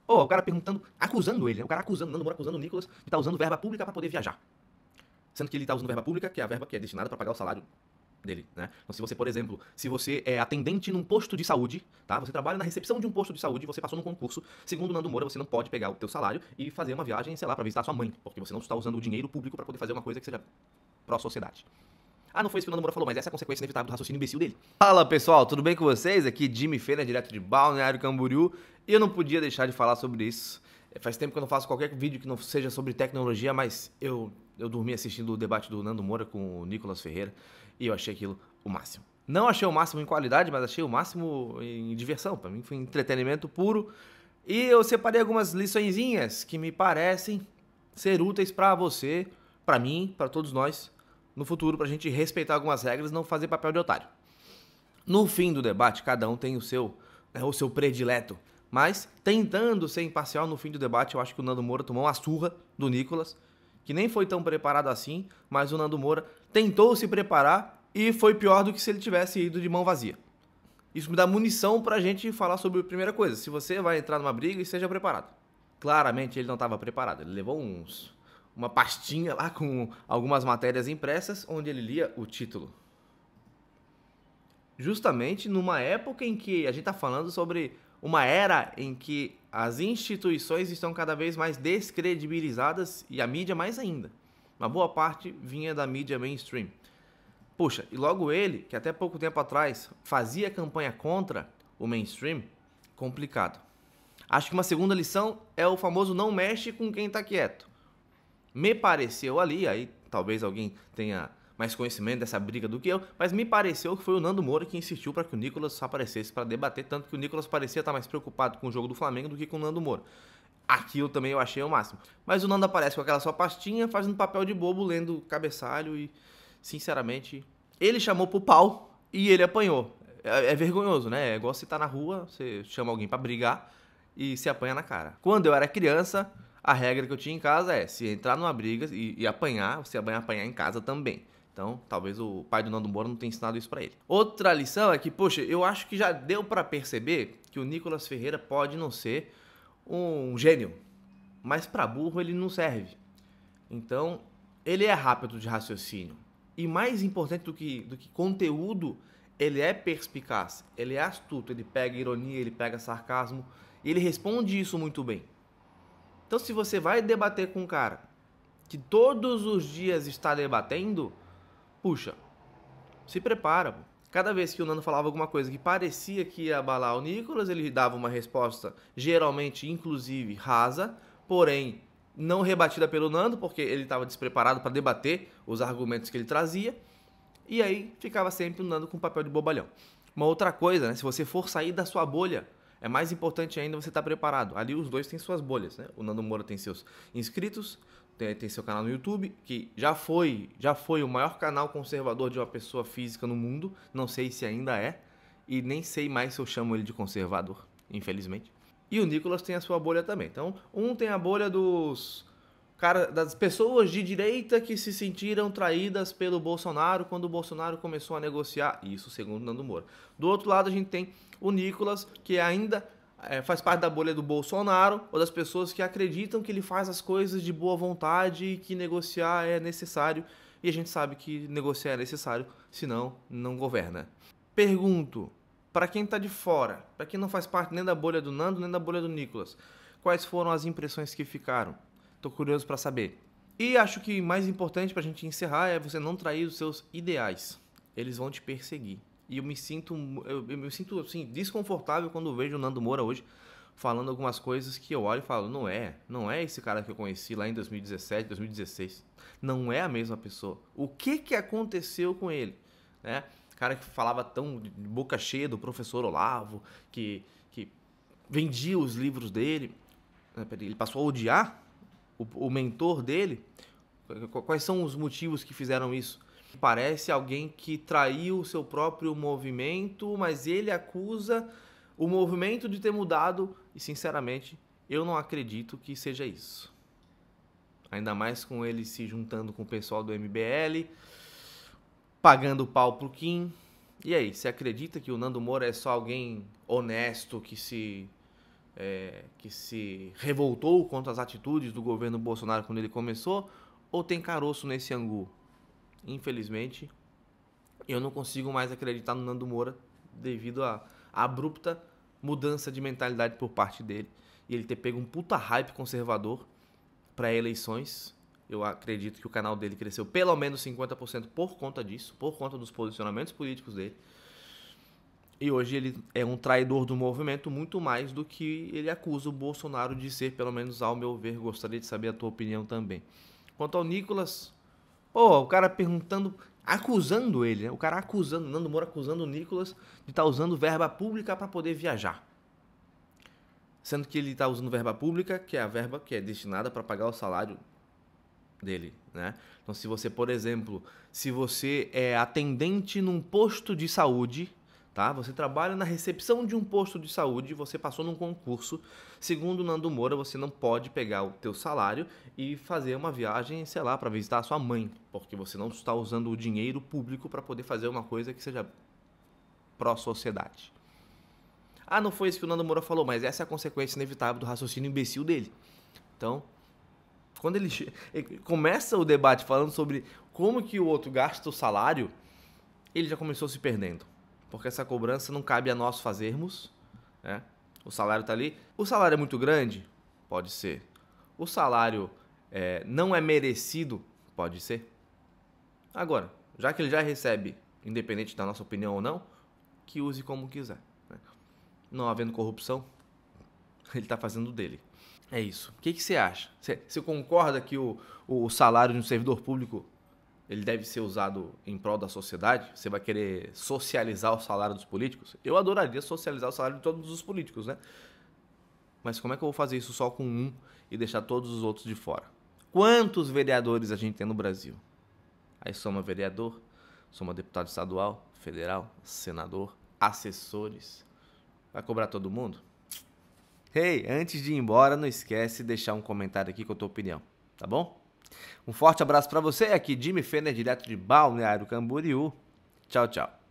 Ou o cara perguntando, acusando ele, o cara acusando, Nando Moura acusando o Nicolas de estar usando verba pública para poder viajar. Sendo que ele está usando verba pública, que é a verba que é destinada para pagar o salário dele, né? Então, se você, por exemplo, se você é atendente num posto de saúde, tá? Você trabalha na recepção de um posto de saúde, você passou no concurso, segundo o Nando Moura, você não pode pegar o teu salário e fazer uma viagem, sei lá, para visitar sua mãe, porque você não está usando o dinheiro público para poder fazer uma coisa que seja pró-sociedade. Ah, não foi isso que o Nando Moura falou, mas essa é a consequência inevitável do raciocínio imbecil dele. Fala pessoal, tudo bem com vocês? Aqui Jimmy Fener, direto de Balneário Camboriú, e eu não podia deixar de falar sobre isso. Faz tempo que eu não faço qualquer vídeo que não seja sobre tecnologia, mas eu dormi assistindo o debate do Nando Moura com o Nicolas Ferreira e eu achei aquilo o máximo. Não achei o máximo em qualidade, mas achei o máximo em diversão. Para mim foi entretenimento puro. E eu separei algumas liçõezinhas que me parecem ser úteis para você, para mim, para todos nós, no futuro, pra gente respeitar algumas regras e não fazer papel de otário. No fim do debate, cada um tem o seu predileto, mas tentando ser imparcial no fim do debate, eu acho que o Nando Moura tomou uma surra do Nicolas, que nem foi tão preparado assim, mas o Nando Moura tentou se preparar e foi pior do que se ele tivesse ido de mão vazia. Isso me dá munição pra gente falar sobre a primeira coisa. Se você vai entrar numa briga, esteja preparado. Claramente ele não estava preparado, ele levou uma pastinha lá com algumas matérias impressas onde ele lia o título. Justamente numa época em que a gente está falando sobre uma era em que as instituições estão cada vez mais descredibilizadas e a mídia mais ainda. Uma boa parte vinha da mídia mainstream. Puxa, e logo ele, que até pouco tempo atrás fazia campanha contra o mainstream, complicado. Acho que uma segunda lição é o famoso não mexe com quem está quieto. Me pareceu ali, aí talvez alguém tenha mais conhecimento dessa briga do que eu, mas me pareceu que foi o Nando Moura que insistiu para que o Nicolas aparecesse para debater, tanto que o Nicolas parecia estar mais preocupado com o jogo do Flamengo do que com o Nando Moura. Aquilo também eu achei o máximo. Mas o Nando aparece com aquela sua pastinha, fazendo papel de bobo, lendo cabeçalho e, sinceramente, ele chamou pro pau e ele apanhou. É vergonhoso, né? É igual você tá na rua, você chama alguém para brigar e se apanha na cara. Quando eu era criança, a regra que eu tinha em casa é, se entrar numa briga e apanhar, você vai apanhar em casa também. Então, talvez o pai do Nando Moura não tenha ensinado isso pra ele. Outra lição é que, poxa, eu acho que já deu pra perceber que o Nicolas Ferreira pode não ser um gênio, mas pra burro ele não serve. Então, ele é rápido de raciocínio. E mais importante do que conteúdo, ele é perspicaz, ele é astuto, ele pega ironia, ele pega sarcasmo, e ele responde isso muito bem. Então, se você vai debater com um cara que todos os dias está debatendo, puxa, se prepara. Cada vez que o Nando falava alguma coisa que parecia que ia abalar o Nicolas, ele dava uma resposta geralmente, inclusive, rasa, porém não rebatida pelo Nando, porque ele estava despreparado para debater os argumentos que ele trazia, e aí ficava sempre o Nando com papel de bobalhão. Uma outra coisa, né? Se você for sair da sua bolha, é mais importante ainda você estar preparado. Ali os dois têm suas bolhas, né? O Nando Moura tem seus inscritos, tem seu canal no YouTube, que já foi o maior canal conservador de uma pessoa física no mundo. Não sei se ainda é, e nem sei mais se eu chamo ele de conservador, infelizmente. E o Nicolas tem a sua bolha também. Então, um tem a bolha das pessoas de direita que se sentiram traídas pelo Bolsonaro quando o Bolsonaro começou a negociar. Isso segundo Nando Moura. Do outro lado, a gente tem o Nicolas, que ainda faz parte da bolha do Bolsonaro, ou das pessoas que acreditam que ele faz as coisas de boa vontade e que negociar é necessário. E a gente sabe que negociar é necessário, senão não governa. Pergunto, para quem tá de fora, para quem não faz parte nem da bolha do Nando, nem da bolha do Nicolas, quais foram as impressões que ficaram? Tô curioso para saber. E acho que mais importante pra gente encerrar é você não trair os seus ideais. Eles vão te perseguir. E eu me sinto assim, desconfortável quando vejo o Nando Moura hoje falando algumas coisas que eu olho e falo, não é esse cara que eu conheci lá em 2017, 2016. Não é a mesma pessoa. O que aconteceu com ele? Né? Cara que falava tão de boca cheia do professor Olavo, que vendia os livros dele. Ele passou a odiar o mentor dele. Quais são os motivos que fizeram isso? Parece alguém que traiu o seu próprio movimento, mas ele acusa o movimento de ter mudado e, sinceramente, eu não acredito que seja isso. Ainda mais com ele se juntando com o pessoal do MBL, pagando pau pro Kim. E aí, você acredita que o Nando Moura é só alguém honesto que se que se revoltou contra as atitudes do governo Bolsonaro quando ele começou, ou tem caroço nesse angu? Infelizmente, eu não consigo mais acreditar no Nando Moura devido à abrupta mudança de mentalidade por parte dele e ele ter pego um puta hype conservador para eleições. Eu acredito que o canal dele cresceu pelo menos 50% por conta disso, por conta dos posicionamentos políticos dele. E hoje ele é um traidor do movimento muito mais do que ele acusa o Bolsonaro de ser, pelo menos ao meu ver. Gostaria de saber a tua opinião também. Quanto ao Nicolas, o cara perguntando, acusando ele, né? O cara acusando, Nando Moura acusando o Nicolas de estar usando verba pública para poder viajar. Sendo que ele está usando verba pública, que é a verba que é destinada para pagar o salário dele, né? Então, se você, por exemplo, se você é atendente num posto de saúde, tá? Você trabalha na recepção de um posto de saúde, você passou num concurso, segundo o Nando Moura, você não pode pegar o teu salário e fazer uma viagem, sei lá, para visitar a sua mãe, porque você não está usando o dinheiro público para poder fazer uma coisa que seja pró-sociedade. Ah, não foi isso que o Nando Moura falou, mas essa é a consequência inevitável do raciocínio imbecil dele. Então, quando ele começa o debate falando sobre como que o outro gasta o salário, ele já começou se perdendo. Porque essa cobrança não cabe a nós fazermos, né? O salário está ali. O salário é muito grande? Pode ser. O salário não é merecido? Pode ser. Agora, já que ele já recebe, independente da nossa opinião ou não, que use como quiser, né? Não havendo corrupção, ele está fazendo dele. É isso. O que você acha? Você concorda que o salário de um servidor público ele deve ser usado em prol da sociedade? Você vai querer socializar o salário dos políticos? Eu adoraria socializar o salário de todos os políticos, né? Mas como é que eu vou fazer isso só com um e deixar todos os outros de fora? Quantos vereadores a gente tem no Brasil? Aí soma vereador, soma deputado estadual, federal, senador, assessores. Vai cobrar todo mundo? Hey, antes de ir embora, não esquece de deixar um comentário aqui com a tua opinião, tá bom? Um forte abraço pra você, aqui Jimmy Fenner, direto de Balneário Camboriú. Tchau, tchau.